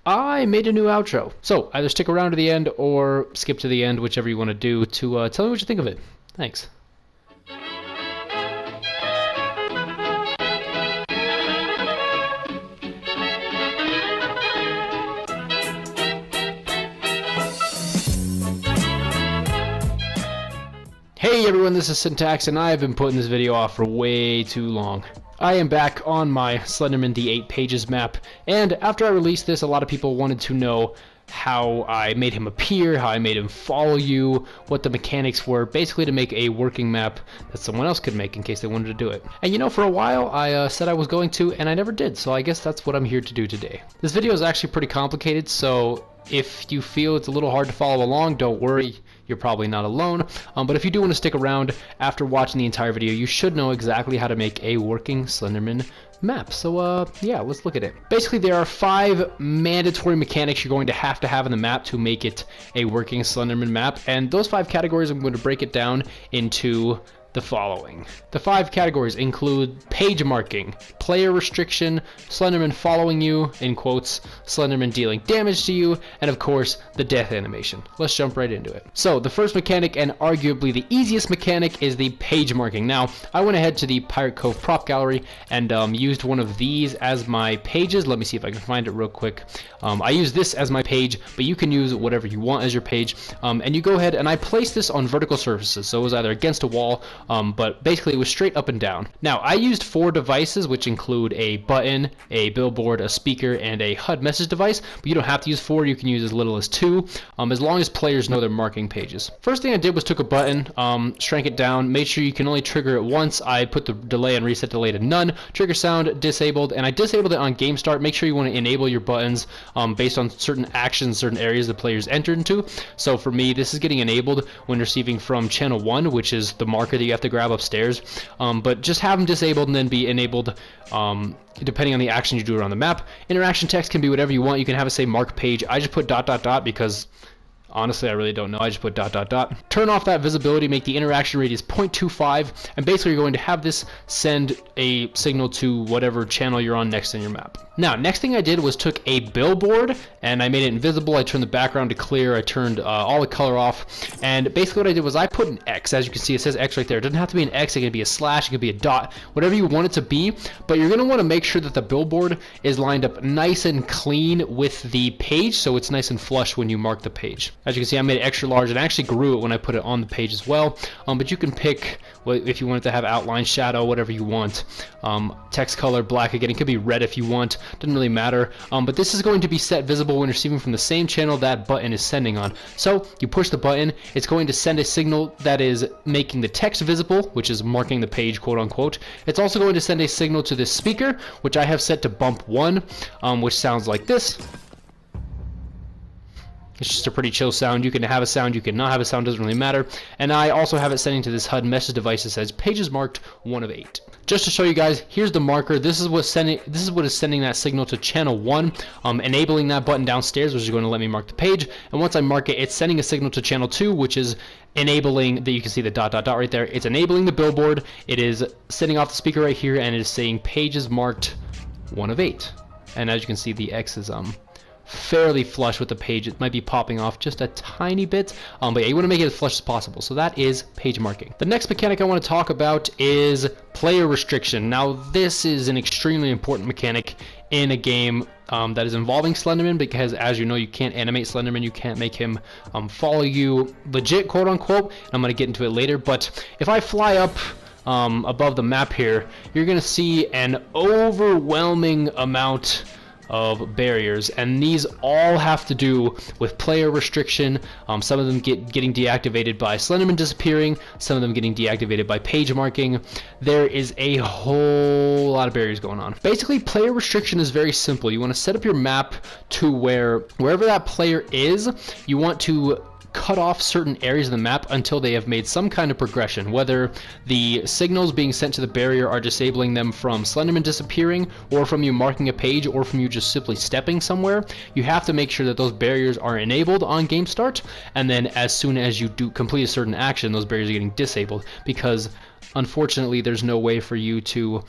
I made a new outro. So either stick around to the end or skip to the end, whichever you want to do, to tell me what you think of it. Thanks. Hey everyone, this is Syntax, and I have been putting this video off for way too long. I am back on my Slenderman the 8 pages map, and after I released this, a lot of people wanted to know how I made him appear, how I made him follow you, what the mechanics were, basically to make a working map that someone else could make in case they wanted to do it. And you know, for a while I said I was going to, and I never did, so I guess that's what I'm here to do today. This video is actually pretty complicated, so if you feel it's a little hard to follow along, don't worry. You're probably not alone, but if you do want to stick around after watching the entire video, you should know exactly how to make a working Slenderman map. So yeah, let's look at it. Basically, there are 5 mandatory mechanics you're going to have in the map to make it a working Slenderman map, and those 5 categories, I'm going to break it down into the following. The 5 categories include page marking, player restriction, Slenderman following you, in quotes, Slenderman dealing damage to you, and of course, the death animation. Let's jump right into it. So, the first mechanic, and arguably the easiest mechanic, is the page marking. Now, I went ahead to the Pirate Cove prop gallery and used one of these as my pages. Let me see if I can find it real quick. I use this as my page, but you can use whatever you want as your page. And you go ahead, and I place this on vertical surfaces, so it was either against a wall, but basically it was straight up and down. Now, I used 4 devices, which include a button, a billboard, a speaker, and a HUD message device, but you don't have to use 4, you can use as little as 2, as long as players know they're marking pages. First thing I did was took a button, shrank it down, made sure you can only trigger it once. I put the delay and reset delay to none, trigger sound disabled, and I disabled it on game start. Make sure you want to enable your buttons based on certain actions, certain areas the players entered into. So for me, this is getting enabled when receiving from channel 1, which is the marker that you have to grab upstairs, but just have them disabled and then be enabled depending on the action you do around the map. Interaction text can be whatever you want. You can have it say mark page. I just put ... because honestly, I really don't know. I just put ... Turn off that visibility, make the interaction radius 0.25, and basically you're going to have this send a signal to whatever channel you're on next in your map. Now, next thing I did was took a billboard and I made it invisible. I turned the background to clear. I turned all the color off, and basically what I did was I put an X. As you can see, it says X right there. It doesn't have to be an X. It can be a slash. It can be a dot, whatever you want it to be, but you're going to want to make sure that the billboard is lined up nice and clean with the page, so it's nice and flush when you mark the page. As you can see, I made it extra large and I actually grew it when I put it on the page as well, but you can pick if you want it to have outline, shadow, whatever you want. Text color, black again. It could be red if you want. Doesn't really matter, but this is going to be set visible when receiving from the same channel that button is sending on. So you push the button, it's going to send a signal that is making the text visible, which is marking the page, quote unquote. It's also going to send a signal to this speaker, which I have set to bump 1, which sounds like this. It's just a pretty chill sound. You can have a sound, you can not have a sound, doesn't really matter. And I also have it sending to this HUD message device that says pages marked 1 of 8. Just to show you guys, here's the marker. This is what is sending that signal to channel 1, enabling that button downstairs, which is going to let me mark the page. And once I mark it, it's sending a signal to channel 2, which is enabling that. You can see the ... right there. It's enabling the billboard. It is sending off the speaker right here, and it is saying pages marked 1 of 8. And as you can see, the X is fairly flush with the page. It might be popping off just a tiny bit, but yeah, you want to make it as flush as possible. So that is page marking. The next mechanic I want to talk about is player restriction. Now, this is an extremely important mechanic in a game that is involving Slenderman, because as you know, you can't animate Slenderman. You can't make him follow you legit, quote unquote. I'm going to get into it later, but if I fly up above the map here, you're going to see an overwhelming amount of barriers, and these all have to do with player restriction. Some of them getting deactivated by Slenderman disappearing, some of them getting deactivated by page marking. There is a whole lot of barriers going on. Basically, player restriction is very simple. You want to set up your map to wherever that player is, you want to cut off certain areas of the map until they have made some kind of progression, whether the signals being sent to the barrier are disabling them from Slenderman disappearing, or from you marking a page, or from you just simply stepping somewhere. You have to make sure that those barriers are enabled on game start, and then as soon as you do complete a certain action, those barriers are getting disabled, because unfortunately there's no way for you to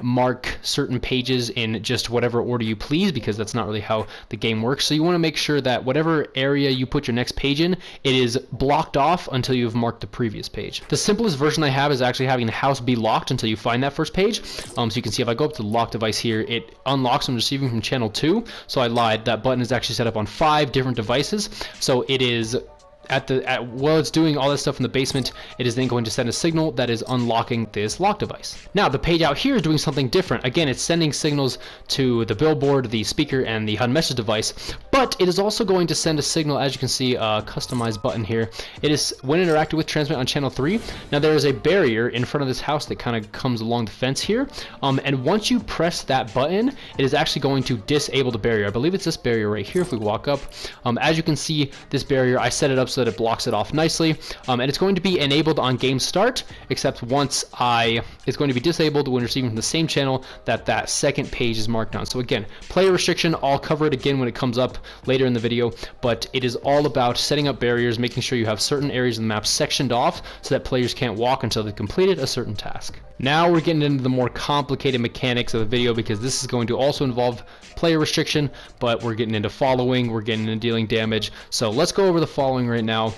mark certain pages in just whatever order you please, because that's not really how the game works. So you want to make sure that whatever area you put your next page in, it is blocked off until you've marked the previous page. The simplest version I have is actually having the house be locked until you find that first page. So you can see if I go up to the lock device here, it unlocks when receiving from channel 2. So I lied, that button is actually set up on 5 different devices. So it is while it's doing all this stuff in the basement, it is then going to send a signal that is unlocking this lock device. Now the page out here is doing something different. Again, it's sending signals to the billboard, the speaker, and the HUD message device, but it is also going to send a signal, as you can see, a customized button here. It is when interacted with transmit on channel 3. Now there is a barrier in front of this house that kind of comes along the fence here, and once you press that button, it is actually going to disable the barrier. I believe it's this barrier right here if we walk up. As you can see, this barrier, I set it up so that it blocks it off nicely, and it's going to be enabled on game start, except it's going to be disabled when receiving from the same channel that second page is marked on. So again, player restriction, I'll cover it again when it comes up later in the video, but it is all about setting up barriers, making sure you have certain areas of the map sectioned off so that players can't walk until they've completed a certain task. Now we're getting into the more complicated mechanics of the video, because this is going to also involve player restriction, but we're getting into following, we're getting into dealing damage. So let's go over the following right now,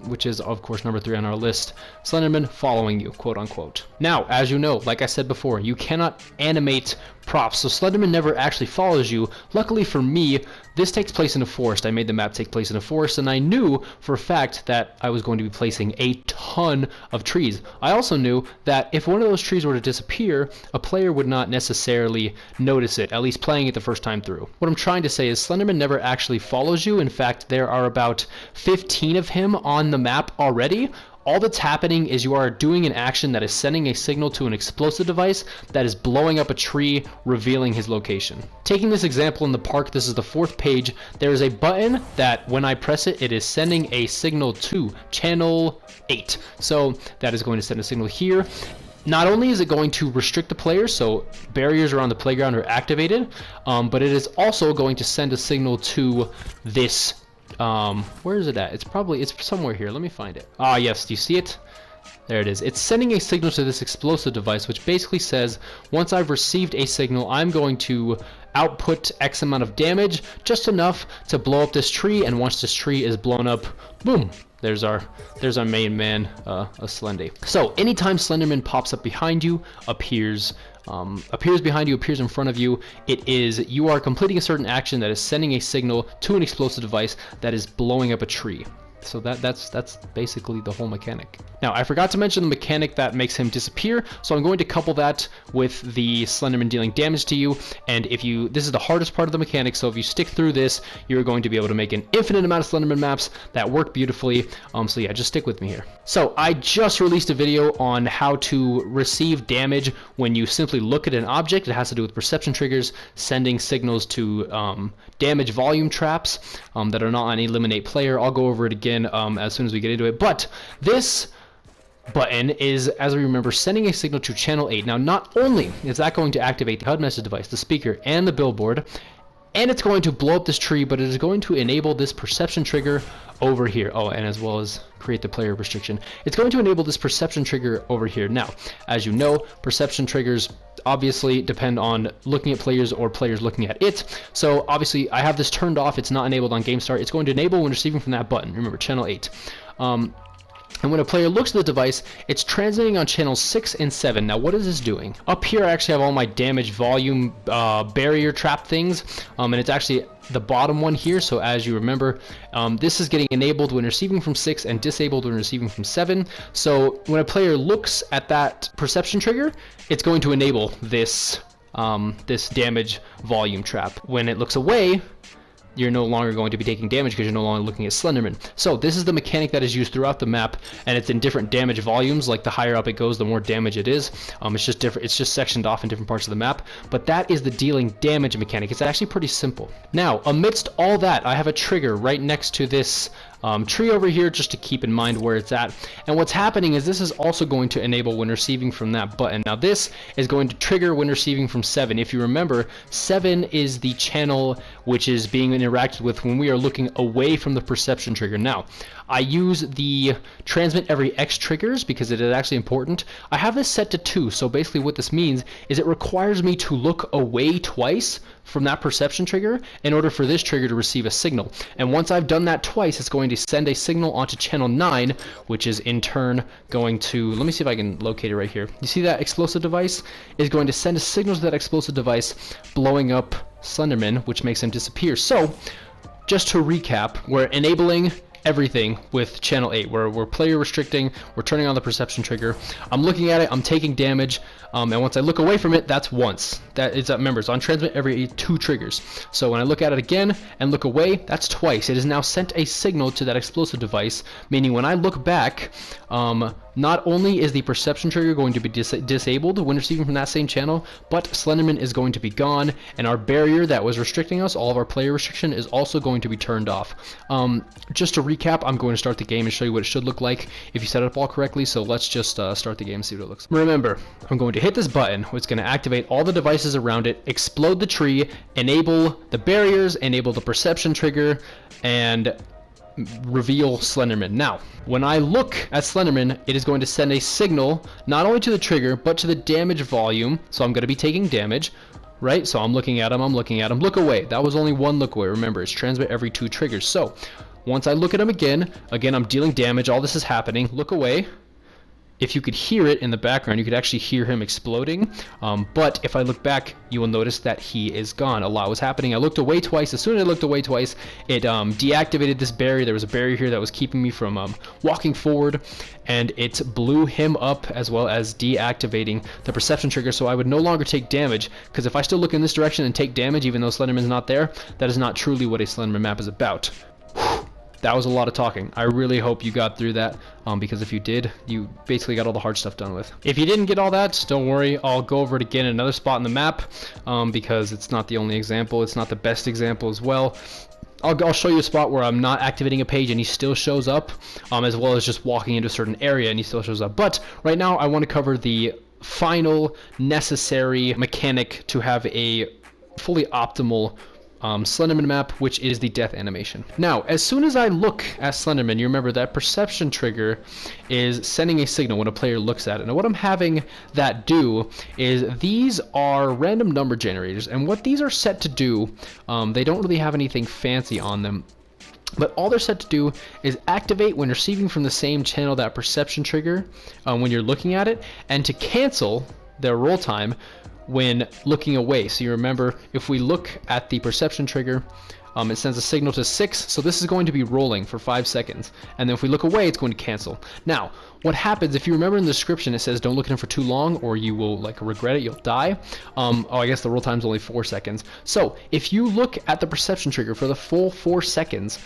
which is of course number 3 on our list. Slenderman following you, quote unquote. Now, as you know, like I said before, you cannot animate props, so Slenderman never actually follows you. Luckily for me, this takes place in a forest. I made the map take place in a forest, and I knew for a fact that I was going to be placing a ton of trees. I also knew that if one of those trees were to disappear, a player would not necessarily notice it, at least playing it the first time through. What I'm trying to say is Slenderman never actually follows you. In fact, there are about 15 of him on the map already. All that's happening is you are doing an action that is sending a signal to an explosive device that is blowing up a tree, revealing his location. Taking this example in the park, this is the 4th page. There is a button that when I press it, it is sending a signal to channel 8. So that is going to send a signal here. Not only is it going to restrict the players, so barriers around the playground are activated, but it is also going to send a signal to this where is it at? It's somewhere here. Let me find it. Ah, yes, do you see it? There it is. It's sending a signal to this explosive device, which basically says, once I've received a signal, I'm going to output X amount of damage, just enough to blow up this tree, and once this tree is blown up, boom, there's our main man, Slendy. So anytime Slenderman pops up behind you, appears behind you, appears in front of you, you are completing a certain action that is sending a signal to an explosive device that is blowing up a tree. So that's basically the whole mechanic. Now, I forgot to mention the mechanic that makes him disappear, so I'm going to couple that with the Slenderman dealing damage to you, and this is the hardest part of the mechanic, so if you stick through this, you're going to be able to make an infinite amount of Slenderman maps that work beautifully. So yeah, just stick with me here. So I just released a video on how to receive damage when you simply look at an object. It has to do with perception triggers, sending signals to damage volume traps that are not on eliminate player. I'll go over it again as soon as we get into it, but this button is, as we remember, sending a signal to channel 8. Now, not only is that going to activate the HUD message device, the speaker, and the billboard, and it's going to blow up this tree, but it is going to enable this perception trigger over here. Oh, and as well as create the player restriction. It's going to enable this perception trigger over here. Now, as you know, perception triggers obviously depend on looking at players or players looking at it. So obviously I have this turned off. It's not enabled on game start. It's going to enable when receiving from that button. Remember, channel 8. And when a player looks at the device, it's transmitting on channels 6 and 7. Now, what is this doing? Up here, I actually have all my damage volume barrier trap things, and it's actually the bottom one here. So as you remember, this is getting enabled when receiving from 6 and disabled when receiving from 7. So when a player looks at that perception trigger, it's going to enable this this damage volume trap. When it looks away, you're no longer going to be taking damage because you're no longer looking at Slenderman. So this is the mechanic that is used throughout the map, and it's in different damage volumes. Like the higher up it goes, the more damage it is. It's just different. It's just sectioned off in different parts of the map. But that is the dealing damage mechanic. It's actually pretty simple. Now, amidst all that, I have a trigger right next to this tree over here just to keep in mind where it's at. And what's happening is this is also going to enable when receiving from that button. Now this is going to trigger when receiving from 7. If you remember, 7 is the channel which is being interacted with when we are looking away from the perception trigger. Now, I use the transmit every X triggers because it is actually important. I have this set to 2, so basically what this means is it requires me to look away twice from that perception trigger in order for this trigger to receive a signal. And once I've done that twice, it's going to send a signal onto channel 9, which is in turn going to, let me see if I can locate it right here. You see that explosive device is going to send a signal to that explosive device, blowing up Slenderman, which makes him disappear. So, just to recap, we're enabling everything with channel 8. We're player restricting, we're turning on the perception trigger. I'm looking at it, I'm taking damage, and once I look away from it, that's once. That is, remember, it's on transmit every 2 triggers. So when I look at it again and look away, that's twice. It has now sent a signal to that explosive device, meaning when I look back, not only is the perception trigger going to be disabled when receiving from that same channel, but Slenderman is going to be gone, and our barrier that was restricting us, all of our player restriction, is also going to be turned off. Just to recap, I'm going to start the game and show you what it should look like if you set it up all correctly, so let's just start the game and see what it looks like. Remember, I'm going to hit this button, which is going to activate all the devices around it, explode the tree, enable the barriers, enable the perception trigger, and reveal Slenderman. Now, when I look at Slenderman, it is going to send a signal not only to the trigger, but to the damage volume, so I'm going to be taking damage, right? So I'm looking at him, look away. That was only one look away. Remember, it's transmit every 2 triggers. So, once I look at him again, I'm dealing damage, all this is happening, look away. If you could hear it in the background, you could actually hear him exploding, but if I look back, you will notice that he is gone. A lot was happening. I looked away twice. As soon as I looked away twice, it deactivated this barrier. There was a barrier here that was keeping me from walking forward, and it blew him up as well as deactivating the perception trigger, so I would no longer take damage, because if I still look in this direction and take damage even though Slenderman's not there, that is not truly what a Slenderman map is about. That was a lot of talking. I really hope you got through that, because if you did, you basically got all the hard stuff done with. If you didn't get all that, don't worry, I'll go over it again in another spot in the map, because it's not the only example, it's not the best example as well. I'll show you a spot where I'm not activating a page and he still shows up, as well as just walking into a certain area and he still shows up. But right now I want to cover the final necessary mechanic to have a fully optimal Slenderman map, which is the death animation. Now, as soon as I look at Slenderman, you remember that perception trigger is sending a signal when a player looks at it. Now, what I'm having that do is these are random number generators, and what these are set to do, they don't really have anything fancy on them, but all they're set to do is activate when receiving from the same channel that perception trigger when you're looking at it, and to cancel their roll time when looking away. So you remember, if we look at the perception trigger, it sends a signal to 6, so this is going to be rolling for 5 seconds, and then if we look away, it's going to cancel. Now, what happens, if you remember in the description, it says don't look at him for too long or you will regret it, you'll die. Oh, I guess the roll time is only 4 seconds. So if you look at the perception trigger for the full 4 seconds,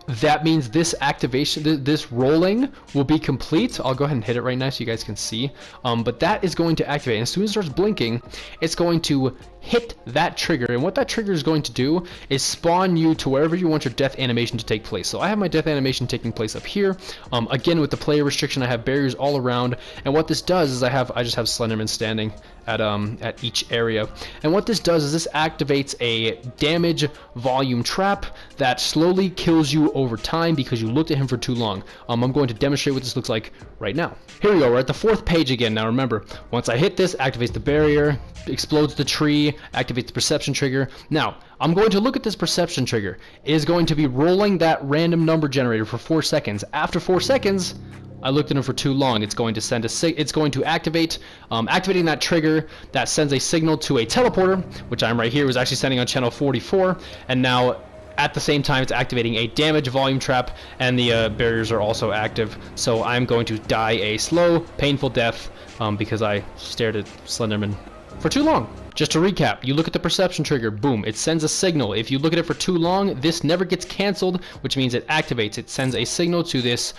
that means this activation, this rolling will be complete. I'll go ahead and hit it right now so you guys can see. But that is going to activate. And as soon as it starts blinking, it's going to hit that trigger. And what that trigger is going to do is spawn you to wherever you want your death animation to take place. So I have my death animation taking place up here. Again, with the player restriction, I have barriers all around. And what this does is I just have Slenderman standing at each area. And what this does is this activates a damage volume trap that slowly kills you over time because you looked at him for too long. I'm going to demonstrate what this looks like right now. Here we go, we're at the 4th page again. Now remember, once I hit this, activates the barrier, explodes the tree, activates the perception trigger. Now, I'm going to look at this perception trigger. It is going to be rolling that random number generator for 4 seconds. After 4 seconds, I looked at him for too long. It's going to it's going to activate, activating that trigger that sends a signal to a teleporter, which I'm right here, was actually sending on channel 44, and now at the same time it's activating a damage volume trap, and the barriers are also active. So I'm going to die a slow, painful death because I stared at Slenderman for too long. just to recap, you look at the perception trigger, boom, it sends a signal. If you look at it for too long, this never gets canceled, which means it activates. It sends a signal to this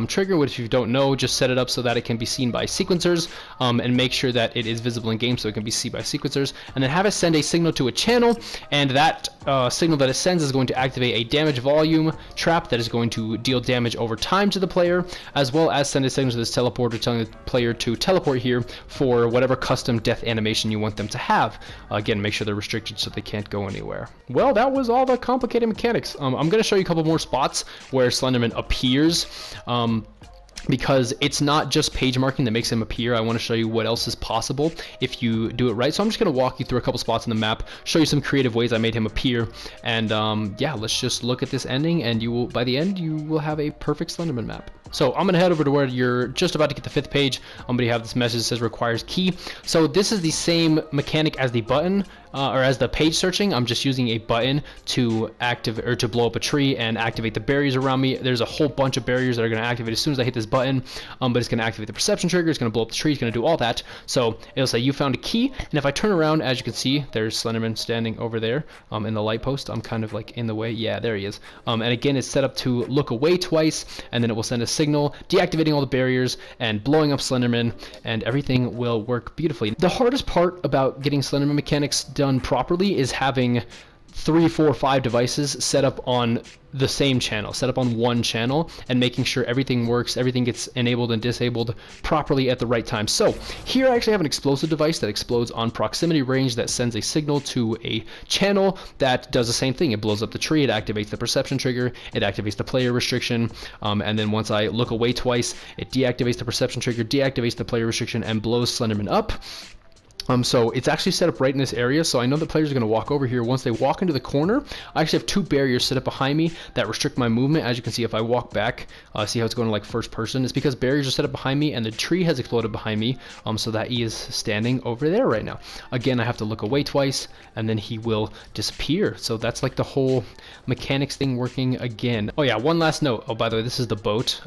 trigger, which if you don't know, just set it up so that it can be seen by sequencers, and make sure that it is visible in game so it can be seen by sequencers, and then have it send a signal to a channel, and that signal that it sends is going to activate a damage volume trap that is going to deal damage over time to the player, as well as send a signal to this teleporter telling the player to teleport here for whatever custom death animation you want them to have. Again, make sure they're restricted so they can't go anywhere. Well, that was all the complicated mechanics. I'm going to show you a couple more spots where Slenderman appears. Because it's not just page marking that makes him appear. I want to show you what else is possible if you do it right. So I'm just going to walk you through a couple spots on the map, show you some creative ways I made him appear, and yeah, let's just look at this ending, and you will, by the end, you will have a perfect Slenderman map. So I'm going to head over to where you're just about to get the 5th page. I'm going to have this message that says requires key. So this is the same mechanic as the button, or as the page searching. I'm just using a button to activate or to blow up a tree and activate the barriers around me. There's a whole bunch of barriers that are going to activate as soon as I hit this button, but it's going to activate the perception trigger, it's going to blow up the tree, it's going to do all that. So it'll say you found a key, and if I turn around, as you can see, there's Slenderman standing over there in the light post. I'm kind of like in the way. Yeah, there he is. And again, it's set up to look away twice, and then it will send a signal deactivating all the barriers and blowing up Slenderman, and everything will work beautifully. The hardest part about getting Slenderman mechanics done properly is having 3, 4, 5 devices set up on the same channel, set up on one channel, and making sure everything works, everything gets enabled and disabled properly at the right time. So here I actually have an explosive device that explodes on proximity range that sends a signal to a channel that does the same thing. It blows up the tree, it activates the perception trigger, it activates the player restriction, and then once I look away twice, it deactivates the perception trigger, deactivates the player restriction, and blows Slenderman up. So it's actually set up right in this area, so I know the players are going to walk over here. Once they walk into the corner, I actually have 2 barriers set up behind me that restrict my movement. As you can see, if I walk back, see how it's going to like first person? It's because barriers are set up behind me and the tree has exploded behind me, so that he is standing over there right now. Again, I have to look away twice, and then he will disappear. So that's like the whole mechanics thing working again. Oh yeah, one last note. Oh, by the way, this is the boat.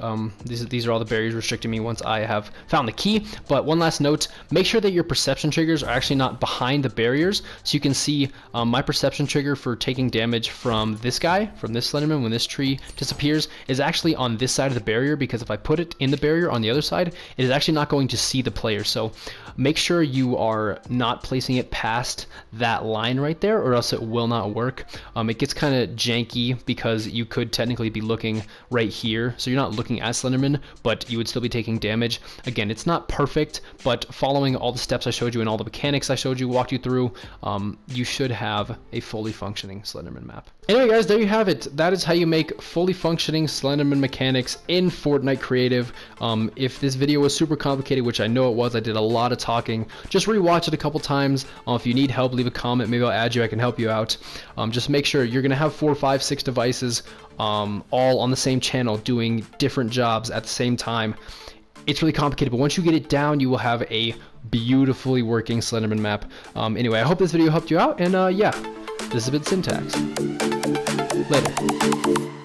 These are all the barriers restricting me once I have found the key. But one last note, make sure that your perception triggers are actually not behind the barriers, so you can see my perception trigger for taking damage from this guy, from this Slenderman, when this tree disappears, is actually on this side of the barrier, because if I put it in the barrier on the other side, it is actually not going to see the player. So make sure you are not placing it past that line right there, or else it will not work. It gets kind of janky because you could technically be looking right here, so you're not looking at Slenderman, but you would still be taking damage. Again, it's not perfect, but following all the steps I showed you and all the mechanics I showed you, walked you through, you should have a fully functioning Slenderman map. Anyway guys, there you have it. That is how you make fully functioning Slenderman mechanics in Fortnite Creative. If this video was super complicated, which I know it was, I did a lot of talking, just rewatch it a couple times. If you need help, leave a comment, maybe I'll add you, I can help you out. Just make sure you're gonna have 4, 5, 6 devices all on the same channel doing different jobs at the same time. It's really complicated, but once you get it down, you will have a beautifully working Slenderman map. Anyway, I hope this video helped you out, and yeah, this has been Syntax. Later.